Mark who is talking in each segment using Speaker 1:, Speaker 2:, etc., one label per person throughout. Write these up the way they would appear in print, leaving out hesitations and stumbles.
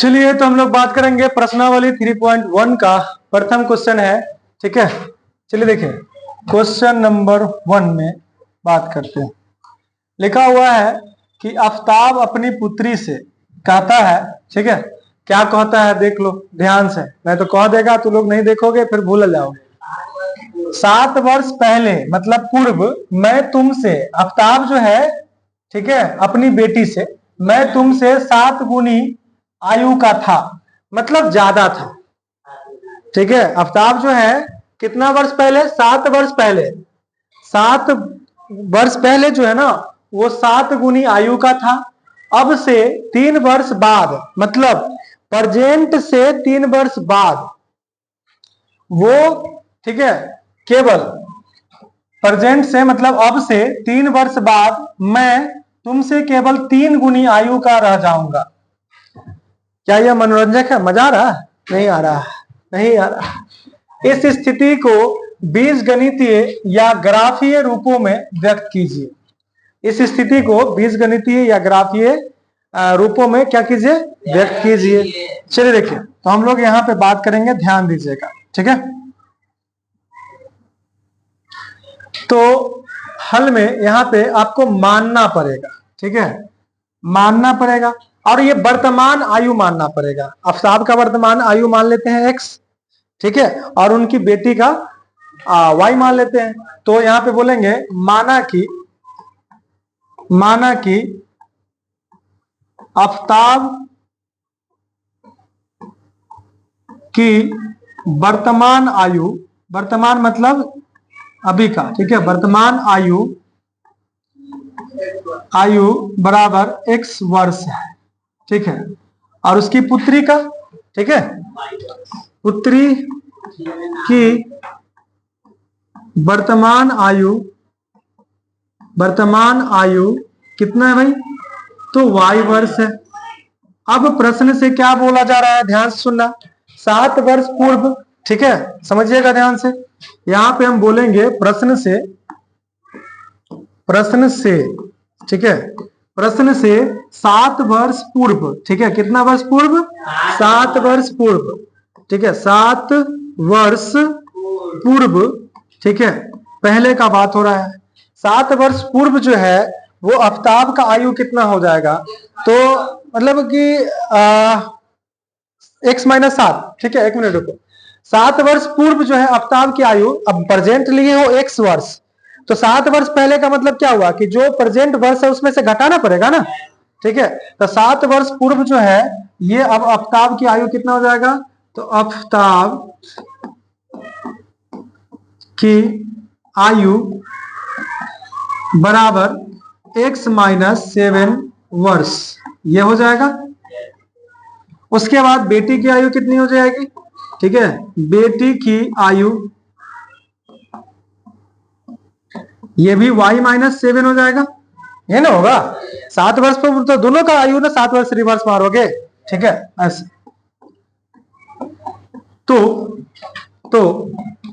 Speaker 1: चलिए तो हम लोग बात करेंगे प्रश्नावली 3.1 का प्रथम क्वेश्चन है। ठीक है, चलिए देखिए क्वेश्चन नंबर 1 में बात करते हैं। लिखा हुआ है कि आफताब अपनी पुत्री से कहता है, ठीक है, क्या कहता है देख लो ध्यान से, मैं तो कह देगा तो लोग नहीं देखोगे फिर भूल जाओगे। 7 वर्ष पहले मतलब पूर्व मैं तुमसे, आफताब जो है ठीक है अपनी बेटी से, मैं तुमसे 7 गुनी आयु का था, मतलब ज्यादा था। ठीक है, आफताब जो है कितना वर्ष पहले, 7 वर्ष पहले, 7 वर्ष पहले जो है ना वो 7 गुनी आयु का था। अब से 3 वर्ष बाद मतलब प्रेजेंट से 3 वर्ष बाद वो, ठीक है, केवल प्रेजेंट से मतलब अब से 3 वर्ष बाद मैं तुमसे केवल 3 गुनी आयु का रह जाऊंगा। क्या यह मनोरंजक है? मजा आ रहा है? नहीं आ रहा, नहीं आ रहा। इस स्थिति को बीजगणितीय या ग्राफीय रूपों में व्यक्त कीजिए। इस स्थिति को बीजगणितीय या ग्राफीय रूपों में क्या कीजिए, व्यक्त कीजिए। चलिए देखिए तो हम लोग यहाँ पे बात करेंगे, ध्यान दीजिएगा। ठीक है, तो हल में यहाँ पे आपको मानना पड़ेगा, ठीक है, मानना पड़ेगा और ये वर्तमान आयु मानना पड़ेगा। आफताब का वर्तमान आयु मान लेते हैं x, ठीक है, और उनकी बेटी का y मान लेते हैं। तो यहाँ पे बोलेंगे माना कि आफताब की वर्तमान आयु, वर्तमान मतलब अभी का, ठीक है, वर्तमान आयु बराबर x वर्ष है। ठीक है, और उसकी पुत्री का, ठीक है, पुत्री की वर्तमान आयु कितना है भाई, तो y वर्ष है। अब प्रश्न से क्या बोला जा रहा है, ध्यान से सुनना, 7 वर्ष पूर्व, ठीक है, समझिएगा ध्यान से। यहां पे हम बोलेंगे प्रश्न से, ठीक है, प्रश्न से 7 वर्ष पूर्व, ठीक है, कितना वर्ष पूर्व, 7 वर्ष पूर्व, ठीक है, 7 वर्ष पूर्व, ठीक है, पहले का बात हो रहा है। 7 वर्ष पूर्व जो है वो आफताब का आयु कितना हो जाएगा, तो मतलब कि x - 7, ठीक है, 1 मिनट रुको। 7 वर्ष पूर्व जो है आफताब की आयु, अब प्रेजेंट लिए हो x वर्ष, तो 7 वर्ष पहले का मतलब क्या हुआ कि जो प्रेजेंट वर्ष है उसमें से घटाना पड़ेगा ना। ठीक है, तो 7 वर्ष पूर्व जो है ये अब आफताब की आयु कितना हो जाएगा, तो आफताब की आयु बराबर x - 7 वर्ष, ये हो जाएगा। उसके बाद बेटी की आयु कितनी हो जाएगी, ठीक है, बेटी की आयु ये भी y - 7 हो जाएगा, ये ना होगा। 7 वर्ष पर तो दोनों का आयु ना 7 वर्ष रिवर्स मारोगे, ठीक है, ऐसे। तो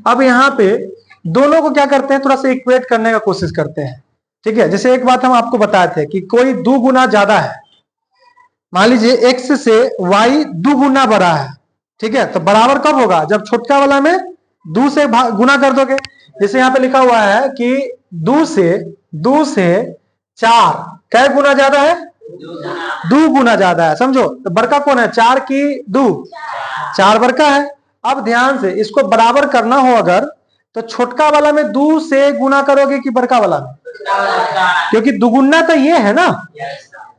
Speaker 1: अब यहाँ पे दोनों को क्या करते हैं, थोड़ा सा इक्वेट करने का कोशिश करते हैं। ठीक है, जैसे एक बात हम आपको बताए थे कि कोई 2 गुना ज्यादा है, मान लीजिए x से y 2 गुना बड़ा है, ठीक है, तो बराबर कब होगा, जब छोटका वाला में 2 से गुना कर दोगे। जैसे यहाँ पे लिखा हुआ है कि 2 से 4 कै गुना ज्यादा है, 2 गुना ज्यादा है, समझो। तो बड़का कौन है, 4 की 2, 4 बड़का है। अब ध्यान से इसको बराबर करना हो अगर, तो छोटका वाला में 2 से गुना करोगे कि बड़का वाला में, क्योंकि दुगुना तो ये है ना,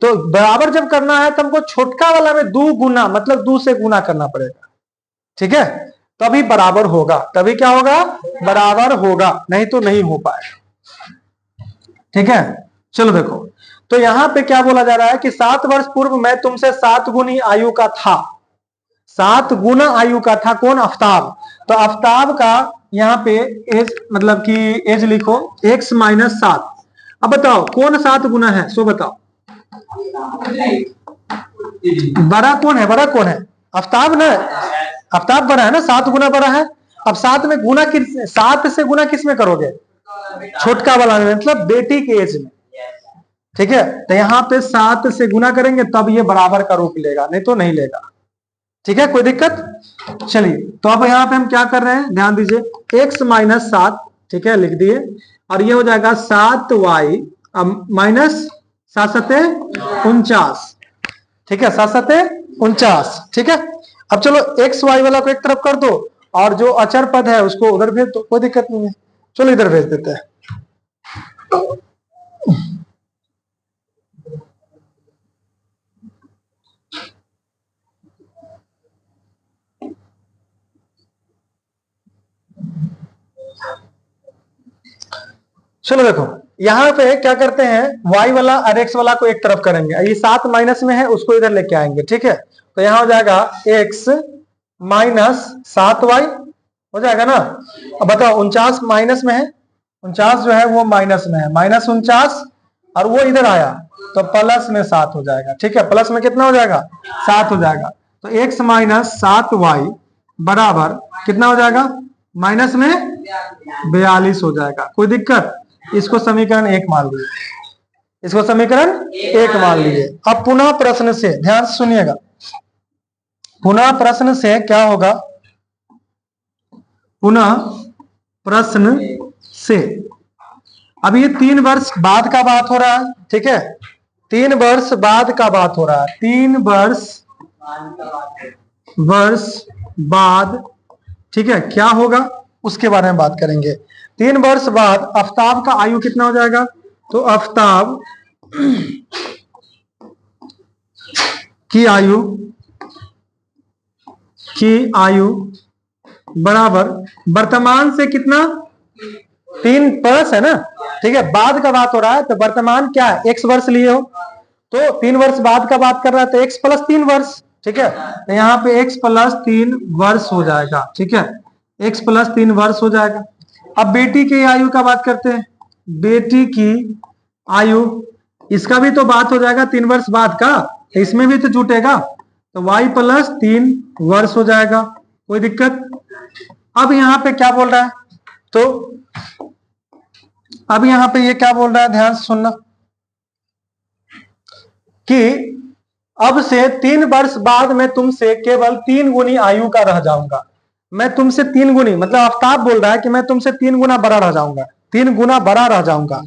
Speaker 1: तो बराबर जब करना है तो हमको छोटका वाला में 2 गुना मतलब 2 से गुना करना पड़ेगा। ठीक है, तभी बराबर होगा, तभी क्या होगा, बराबर होगा, नहीं तो नहीं हो पाएगा। ठीक है, चलो देखो तो यहां पे क्या बोला जा रहा है कि 7 वर्ष पूर्व मैं तुमसे 7 गुनी आयु का था, 7 गुना आयु का था, कौन, आफताब। तो आफताब का यहाँ पे एज मतलब कि एज लिखो x - 7। अब बताओ कौन 7 गुना है, सो बताओ, बड़ा कौन है, बड़ा कौन है, आफताब ना, आफताब बड़ा है ना, 7 गुना बड़ा है। अब 7 में गुना 7 से गुना किस में करोगे, छोटका वाला में, मतलब बेटी के एज में। ठीक है, तो यहाँ पे 7 से गुना करेंगे तब ये बराबर का रूप लेगा, नहीं तो नहीं लेगा। ठीक है, कोई दिक्कत? चलिए, तो अब यहाँ पे हम क्या कर रहे हैं, ध्यान दीजिए, x माइनस 7, ठीक है, लिख दिए, और ये हो जाएगा 7y माइनस 7 ठीक है, 7 ठीक है। अब चलो एक्स वाई वाला को एक तरफ कर दो और जो अचर पद है उसको उधर भेज दो, कोई दिक्कत नहीं है। चलो इधर भेज देते हैं। चलो देखो, यहां पे क्या करते हैं, y वाला और x वाला को एक तरफ करेंगे, ये 7 माइनस में है उसको इधर लेके आएंगे, ठीक है। तो यहां हो जाएगा x माइनस 7y हो जाएगा ना। अब बताओ 49 माइनस में है, 49 जो है वो माइनस में है, माइनस 49, और वो इधर आया तो प्लस में 7 हो जाएगा, ठीक है। प्लस में कितना हो जाएगा, 7 हो जाएगा। तो x माइनस 7y बराबर कितना हो जाएगा, माइनस में 42 हो जाएगा, कोई दिक्कत? इसको समीकरण 1 मान लीजिए, इसको समीकरण 1 मान लीजिए। अब पुनः प्रश्न से ध्यान से सुनिएगा, पुनः प्रश्न से क्या होगा, पुनः प्रश्न से अब ये 3 वर्ष बाद का बात हो रहा है, ठीक है, 3 वर्ष बाद का बात हो रहा है, 3 वर्ष बाद, ठीक है, क्या होगा उसके बारे में बात करेंगे। 3 वर्ष बाद आफ्ताब का आयु कितना हो जाएगा, तो आफ्ताब की आयु बराबर वर्तमान से कितना, 3 प्लस है ना, ठीक है, बाद का बात हो रहा है तो वर्तमान क्या है, x वर्ष लिए हो, तो 3 वर्ष बाद का बात कर रहा है तो x प्लस 3 वर्ष, ठीक है। तो यहाँ पे x प्लस 3 वर्ष हो जाएगा, ठीक है, x प्लस 3 वर्ष हो जाएगा। अब बेटी की आयु का बात करते हैं, बेटी की आयु, इसका भी तो बात हो जाएगा 3 वर्ष बाद का, इसमें भी तो जुटेगा, तो y प्लस 3 वर्ष हो जाएगा, कोई दिक्कत? अब यहाँ पे क्या बोल रहा है, तो अब यहाँ पे ये क्या बोल रहा है, ध्यान से सुनना, कि अब से 3 वर्ष बाद मैं तुमसे केवल 3 गुनी आयु का रह जाऊंगा, मैं तुमसे 3 गुनी, मतलब आफ्ताब बोल रहा है कि मैं तुमसे 3 गुना बड़ा रह जाऊंगा, 3 गुना बड़ा रह जाऊंगा।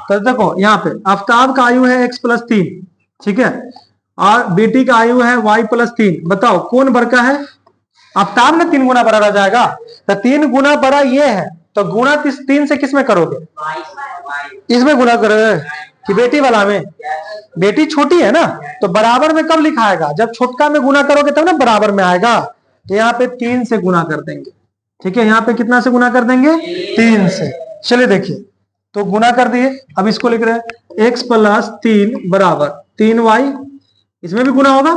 Speaker 1: तो देखो यहाँ पे आफ्ताब का आयु है x प्लस 3, ठीक है, और बेटी का आयु है y प्लस 3, बताओ कौन बड़का है, आफ्ताब ना 3 गुना बड़ा रह जाएगा, तो 3 गुना बड़ा ये है, तो गुना 3 से किस में करोगे, इसमें गुना करोगे कि बेटी वाला में, बेटी छोटी है ना, तो बराबर में कब लिखाएगा, जब छोटका में गुना करोगे तब ना बराबर में आएगा। तो यहाँ पे 3 से गुना कर देंगे, ठीक है, यहाँ पे कितना से गुना कर देंगे, 3 से। चलिए देखिए, तो गुना कर दिए, अब इसको लिख रहे हैं x प्लस 3 बराबर 3y, इसमें भी गुना होगा,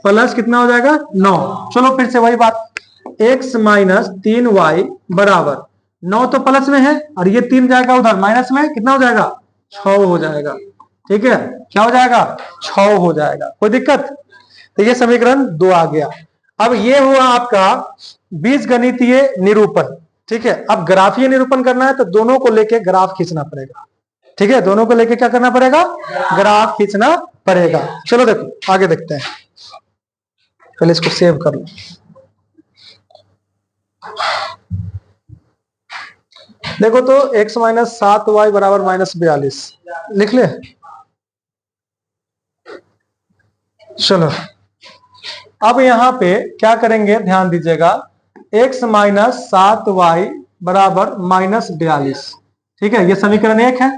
Speaker 1: प्लस कितना हो जाएगा 9। चलो फिर से वही बात, x माइनस 3y बराबर 9 तो प्लस में है, और ये 3 जाएगा उधर माइनस में, कितना हो जाएगा, 6 हो जाएगा, ठीक है, क्या हो जाएगा, 6 हो जाएगा, कोई दिक्कत? तो ये समीकरण 2 आ गया। अब ये हुआ आपका बीजगणितीय निरूपण, ठीक है। अब ग्राफीय निरूपण करना है तो दोनों को लेके ग्राफ खींचना पड़ेगा, ठीक है, दोनों को लेके क्या करना पड़ेगा, ग्राफ खींचना पड़ेगा। चलो देखो आगे देखते हैं, पहले इसको सेव कर लो। देखो तो x माइनस 7y बराबर माइनस 42 लिख ले। चलो अब यहां पे क्या करेंगे, ध्यान दीजिएगा, x माइनस 7y बराबर माइनस 42, ठीक है, ये समीकरण 1 है।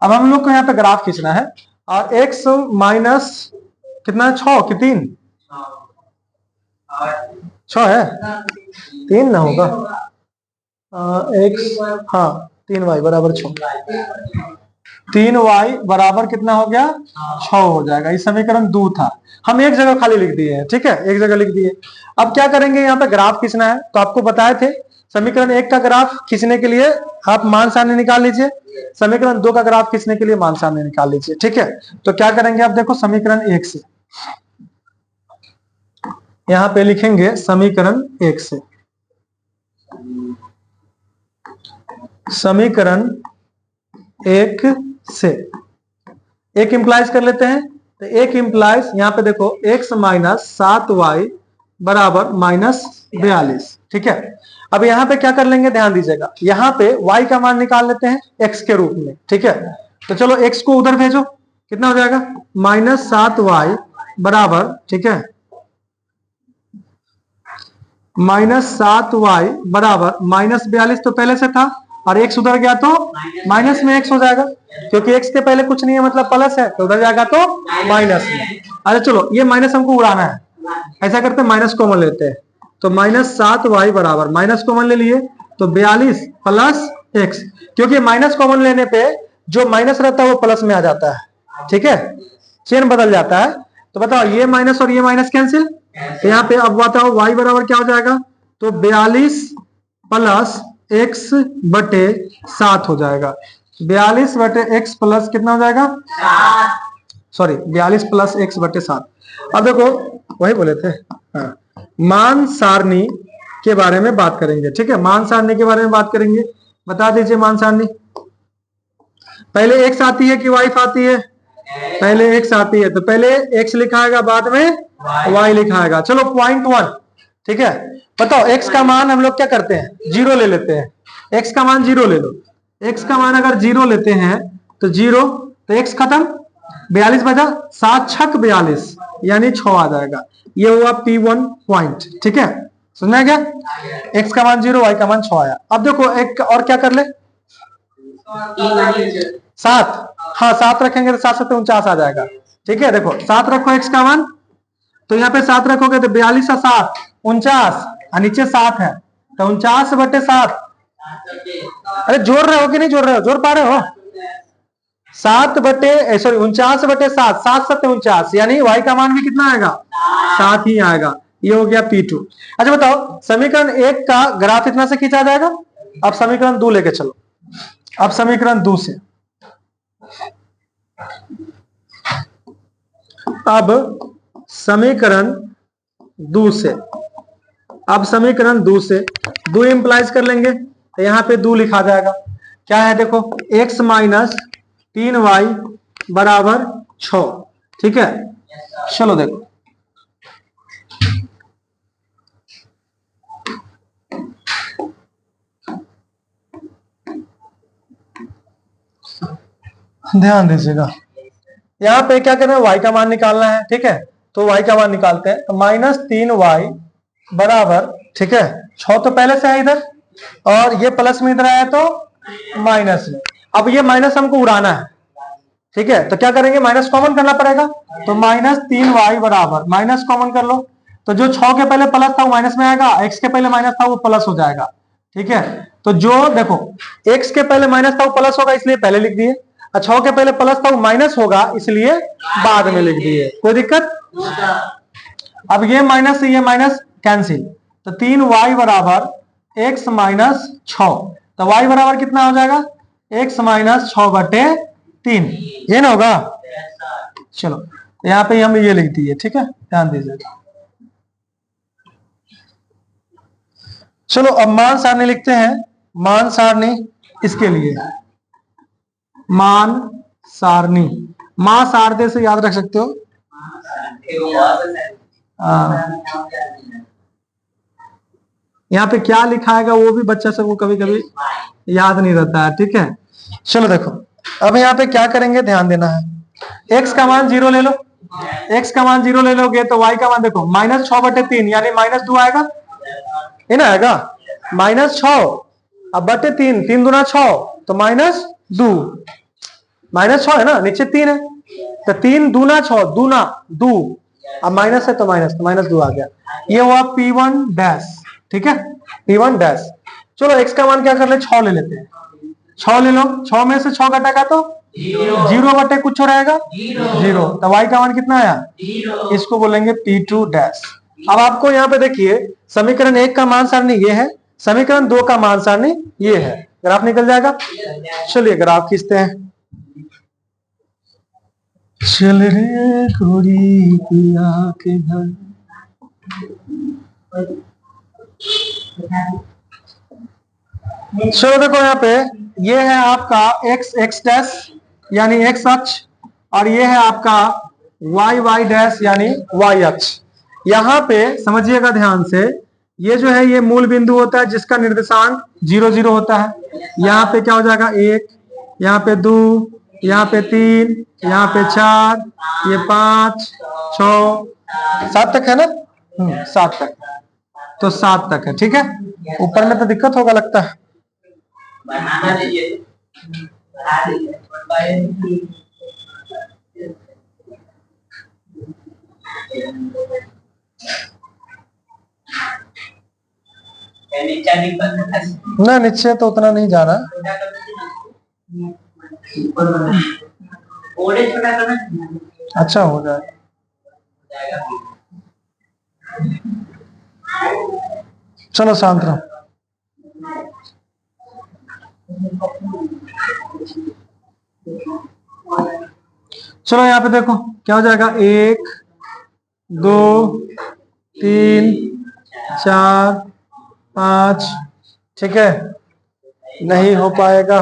Speaker 1: अब हम लोग को यहाँ पे ग्राफ खींचना है, और x माइनस कितना है, 6 कि 3, 6 है, 3 ना होगा, x, हाँ 3y बराबर 6, 3y बराबर कितना हो गया, 6 हो जाएगा। ये समीकरण 2 था, हम एक जगह खाली लिख दिए हैं, ठीक है, एक जगह लिख दिए। अब क्या करेंगे, यहाँ पे ग्राफ खींचना है, तो आपको बताए थे समीकरण 1 का ग्राफ खींचने के लिए आप मान सारणी निकाल लीजिए, समीकरण 2 का ग्राफ खींचने के लिए मान सारणी निकाल लीजिए, ठीक है। तो क्या करेंगे, आप देखो समीकरण 1 से, यहाँ पे लिखेंगे समीकरण 1 से, समीकरण 1 से एक इंप्लाइज कर लेते हैं, तो एक इंप्लाइज यहाँ पे देखो x माइनस 7y बराबर -42। ठीक है, अब यहाँ पे क्या कर लेंगे, ध्यान दीजिएगा, यहाँ पे y का मान निकाल लेते हैं x के रूप में। ठीक है, तो चलो x को उधर भेजो, कितना हो जाएगा, -7y बराबर, ठीक है, -7y बराबर -42 तो पहले से था, और x उधर गया तो माइनस में x हो जाएगा, क्योंकि x के पहले कुछ नहीं है मतलब प्लस है, तो उधर जाएगा तो माइनस में। अच्छा चलो, ये माइनस हमको उड़ाना है, ऐसा करते हैं माइनस कॉमन लेते हैं, तो -7y बराबर माइनस कॉमन ले लिए तो 42 प्लस x, क्योंकि माइनस कॉमन लेने पे जो माइनस रहता है वो प्लस में आ जाता है। ठीक है, चेन बदल जाता है। तो बताओ, ये माइनस और ये माइनस कैंसिल, तो यहाँ पे अब बताओ y बराबर क्या हो जाएगा, तो 42 प्लस x बटे 7 हो जाएगा। 42 बटे x प्लस कितना हो जाएगा, सॉरी 42 प्लस x बटे 7। अब देखो, वही बोले थे, हाँ, मान सारणी के बारे में बात करेंगे। ठीक है, मान सारणी के बारे में बात करेंगे, बता दीजिए मान सारणी। पहले x आती है कि वाइफ आती है, पहले x आती है, तो पहले x लिखाएगा बाद में y लिखाएगा। चलो पॉइंट 1, ठीक है, बताओ x का मान हम लोग क्या करते हैं, 0 ले लेते हैं, x का मान 0 ले लो, x का मान अगर 0 लेते हैं तो 0, तो x खत्म, 42 बचा, 7 छक 42 यानी 6 आ जाएगा। ये हुआ P1 पॉइंट। ठीक है, समझ में क्या, x का मान 0, y का मान 6 आया। अब देखो एक और क्या कर ले, 7, हाँ 7 रखेंगे तो 7 7 49 आ जाएगा। ठीक है, देखो 7 रखो x का मान, तो यहाँ पे 7 रखोगे तो 42 और 7 49, और नीचे 7 है, तो 49 बटे 7। अरे जोड़ रहे हो कि नहीं जोड़ रहे हो, जोड़ पा रहे हो, 7 बटे सॉरी 49 बटे 7, 7 7 49, यानी y का मान भी कितना आएगा, 7 ही आएगा। ये हो गया P2। अच्छा बताओ, समीकरण 1 का ग्राफ इतना से खींचा जाएगा। अब समीकरण 2 लेके चलो, अब समीकरण 2 से, अब समीकरण 2 से, अब समीकरण 2 से 2 इंप्लाइज कर लेंगे, तो यहाँ पे 2 लिखा जाएगा। क्या है देखो, x माइनस 3y बराबर 6। ठीक है, चलो देखो, ध्यान दीजिएगा, यहाँ पे क्या करना है, y का मान निकालना है। ठीक है, तो y का मान निकालते हैं, तो -3y बराबर, ठीक है, 6 तो पहले से है इधर, और ये प्लस में इधर आया तो माइनस में। अब ये माइनस हमको उड़ाना है। ठीक है, तो क्या करेंगे, माइनस कॉमन करना पड़ेगा, तो -3y बराबर माइनस कॉमन कर लो, तो जो 6 के पहले प्लस था वो माइनस में आएगा, x के पहले माइनस था वो प्लस हो जाएगा। ठीक है, तो जो देखो x के पहले माइनस था वो प्लस होगा, इसलिए पहले लिख दिए, 6 के पहले प्लस था वो माइनस होगा, इसलिए बाद में लिख दिए। कोई दिक्कत, अब ये माइनस से ये माइनस कैंसिल, तो 3y बराबर x माइनस 6, तो y बराबर कितना हो जाएगा, x माइनस 6 बटे 3, ये ना होगा। चलो तो यहाँ पे हम ये लिख दिए। ठीक है, ध्यान दीजिएगा। चलो अब मान सारणी लिखते हैं, मान सारणी इसके लिए, मान सारणी, मां सारदे से याद रख सकते हो। यहाँ पे क्या लिखा है वो भी बच्चा सबको कभी कभी याद नहीं रहता है। ठीक है, चलो देखो, अब यहाँ पे क्या करेंगे, ध्यान देना है, x का मान 0 ले लो, x का मान 0 ले लोगे तो y का मान देखो -6 बटे 3 यानी -2 आएगा, ये ना आएगा, -6 अब बटे 3, 3 दूना 6, तो -2, -6 है ना, नीचे 3 है, तो 3 दूना 6, दूना 2, अब माइनस है तो -2 आ गया। ये हुआ P1 डैश। ठीक है, P1 डैश। चलो x का मान क्या कर ले, 6 ले लेते हैं, 6 ले लो, 6 में से 6 घटाएगा तो 0 बटे कुछ हो रहेगा 0, तो y का मान कितना आया, इसको बोलेंगे P2 डैश। अब आपको यहाँ पे देखिए, समीकरण 1 का मान सारणी ये है, समीकरण 2 का मान सारणी ये है, ग्राफ निकल जाएगा। चलिए ग्राफ खींचते हैं, चल रे गोरी पिया के घर। चलो देखो, यहाँ पे ये है आपका x डैश यानी x अक्ष, और ये है आपका y डैश यानी y अक्ष। यहाँ पे समझिएगा ध्यान से, ये जो है ये मूल बिंदु होता है जिसका निर्देशांक 0 0 होता है। यहाँ पे क्या हो जाएगा 1, यहाँ पे 2, यहाँ पे 3, यहाँ पे 4, ये 5 6 7 तक है ना, 7 तक, तो 7 तक है। ठीक है, ऊपर में तो दिक्कत होगा लगता है। ना नीचे तो उतना नहीं जाना, अच्छा हो जाए। चलो शांत रहो। चलो यहाँ पे देखो क्या हो जाएगा 1 2 3 4 5। ठीक है, नहीं हो पाएगा।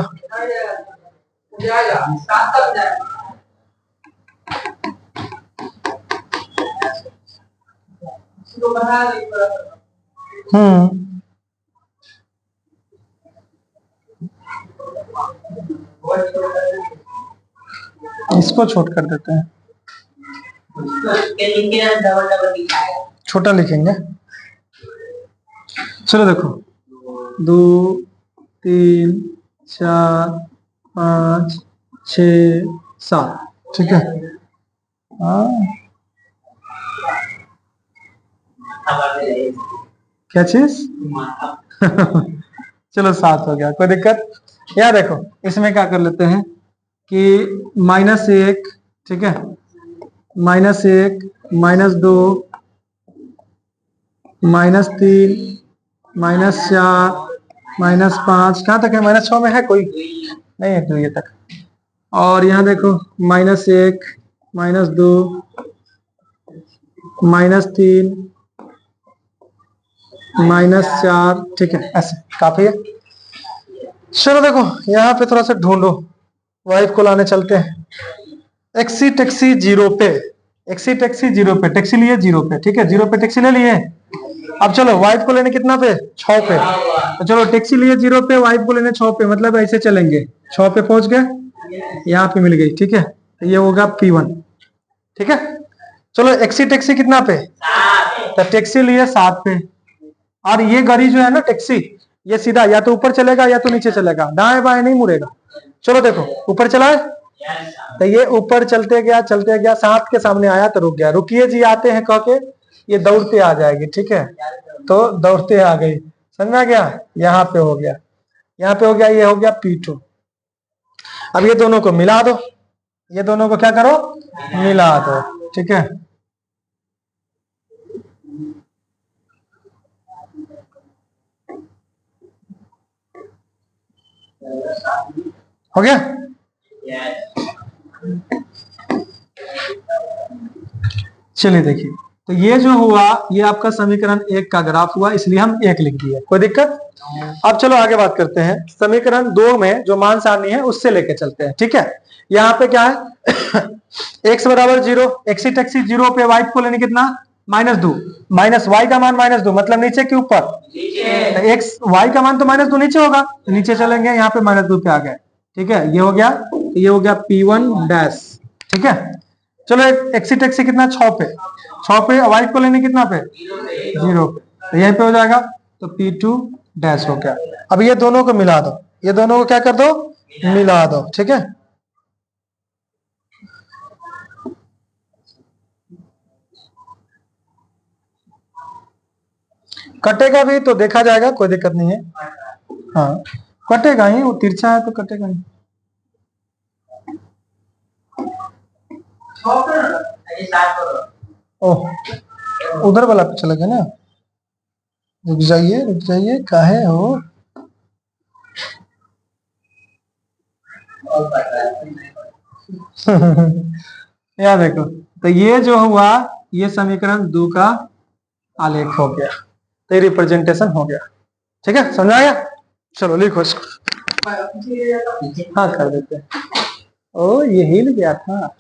Speaker 1: इसको छोट कर देते हैं, छोटा लिखेंगे। चलो देखो 2 3 4 5 6 7। ठीक है, क्या चीज चलो 7 हो गया, कोई दिक्कत। यहाँ देखो इसमें क्या कर लेते हैं कि -1, ठीक है, -1 -2 -3 -4 -5, कहाँ तक है? -6 में है कोई नहीं है तो ये तक। और यहाँ देखो -1 -2 -3 -4। ठीक है, ऐसे काफी है। चलो देखो यहाँ पे थोड़ा सा ढूंढो, वाइफ को लाने चलते हैं। एक्सी टैक्सी 0 पे, एक्सी टैक्सी 0 पे, टैक्सी लिए 0 पे। ठीक है, 0 पे टैक्सी ले लिए। अब चलो वाइफ को लेने कितना पे? 6 पे। तो चलो टैक्सी लिए 0 पे, वाइफ को लेने 6 पे, मतलब ऐसे चलेंगे 6 पे पहुंच गए, यहाँ पे मिल गई। ठीक है, तो ये होगा P1। ठीक है, चलो एक्सी टैक्सी कितना पे? तो टैक्सी लिए 7 पे, और ये गाड़ी जो है ना टैक्सी, ये सीधा या तो ऊपर चलेगा या तो नीचे चलेगा, दाएं बाएं नहीं मुड़ेगा। चलो देखो ऊपर चला है, तो ये ऊपर चलते गया 7 के सामने आया तो रुक गया। रुकिए जी आते हैं कह के ये दौड़ते आ जाएगी। ठीक है, तो दौड़ते आ गई, समझ में आ गया। यहाँ पे हो गया, यहाँ पे हो गया, ये हो गया P2। अब ये दोनों को मिला दो, ये दोनों को क्या करो? मिला दो। ठीक है, हो गया। चलिए देखिए, तो ये जो हुआ ये आपका समीकरण 1 का ग्राफ हुआ, इसलिए हम 1 लिख दिए, कोई दिक्कत। अब चलो आगे बात करते हैं। समीकरण 2 में जो मान सारणी है उससे लेके चलते हैं। ठीक है, यहाँ पे क्या है x बराबर 0, एक्सी टैक्सी 0 पे, वाइफ को लेने कितना? -2, माइनस वाई का मान -2, मतलब नीचे के ऊपर। तो एक्स वाई का मान तो -2 नीचे होगा, तो नीचे चलेंगे, यहाँ पे -2 पे आ गए। ठीक है, ये हो गया, तो ये हो गया P1 डैश। ठीक है, चलो एक्सी टैक्सी कितना? 6 पे, 6 पे, वाइफ को लेने कितना पे? 0 पे, तो यहीं पे हो जाएगा, तो P2 डैश हो गया। अब ये दोनों को मिला दो, ये दोनों को क्या कर दो? मिला दो। ठीक है, कटेगा भी तो देखा जाएगा, कोई दिक्कत नहीं है। हाँ कटेगा ही, वो तिरछा है तो कटेगा ही। ओह उधर वाला पे चला गया ना, रुक जाइए काहे हो। यार देखो, तो ये जो हुआ ये समीकरण 2 का आलेख हो गया, तो ये रिप्रेजेंटेशन हो गया। ठीक है, समझ आया? चलो लिखो इसको। हाँ कर देते हैं। ओ ये हिल गया था।